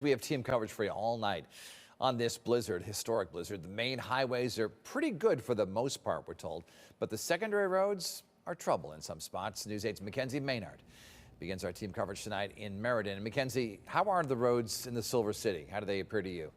We have team coverage for you all night on this blizzard, historic blizzard. The main highways are pretty good for the most part, we're told, but the secondary roads are trouble in some spots. News 8's Mackenzie Maynard begins our team coverage tonight in Meriden. And Mackenzie, how are the roads in the Silver City? How do they appear to you?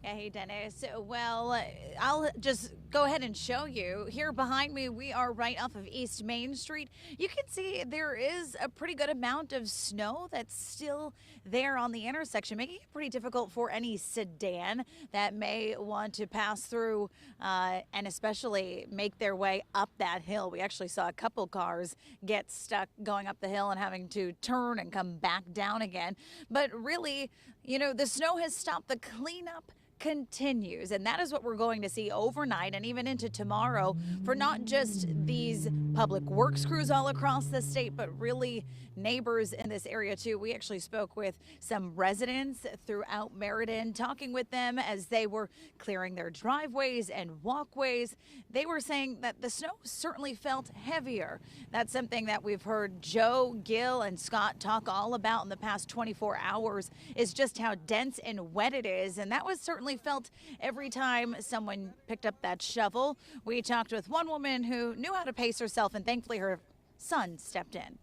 Yeah, hey, Dennis. Well, I'll just go ahead and show you. Here behind me, we are right off of East Main Street. You can see there is a pretty good amount of snow that's still there on the intersection, making it pretty difficult for any sedan that may want to pass through and especially make their way up that hill. We actually saw a couple cars get stuck going up the hill and having to turn and come back down again. But really, you know, the snow has stopped. The cleanup continues, and that is what we're going to see overnight and even into tomorrow for not just these public works crews all across the state, but really neighbors in this area too. We actually spoke with some residents throughout Meriden, talking with them as they were clearing their driveways and walkways. They were saying that the snow certainly felt heavier. That's something that we've heard Joe, Gil, and Scott talk all about in the past 24 hours, is just how dense and wet it is, and that was certainly felt every time someone picked up that shovel. We talked with one woman who knew how to pace herself, and thankfully her son stepped in.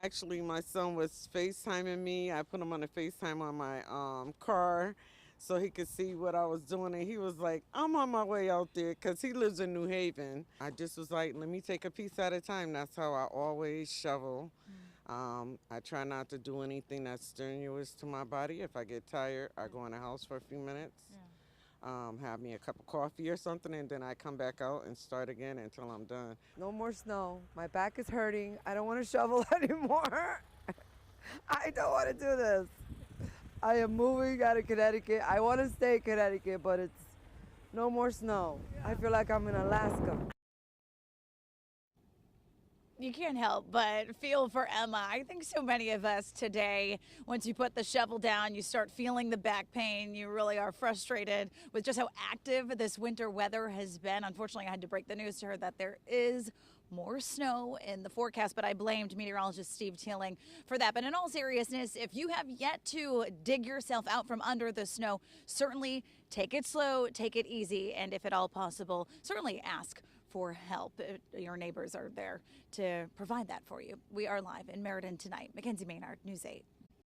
Actually, my son was FaceTiming me. I put him on a FaceTime on my car so he could see what I was doing, and he was like, I'm on my way out there, because he lives in New Haven. I just was like, let me take a piece at a time. That's how I always shovel. I try not to do anything that's strenuous to my body. If I get tired, I go in the house for a few minutes, have me a cup of coffee or something, and then I come back out and start again until I'm done. No more snow. My back is hurting. I don't want to shovel anymore. I don't want to do this. I am moving out of Connecticut. I want to stay in Connecticut, but it's no more snow. I feel like I'm in Alaska. You can't help but feel for Emma. I think so many of us today, once you put the shovel down, you start feeling the back pain. You really are frustrated with just how active this winter weather has been. Unfortunately, I had to break the news to her that there is more snow in the forecast, but I blamed meteorologist Steve Teeling for that. But in all seriousness, if you have yet to dig yourself out from under the snow, certainly take it slow, take it easy, and if at all possible, certainly ask for help. Your neighbors are there to provide that for you. We are live in Meriden tonight. Mackenzie Maynard, News 8.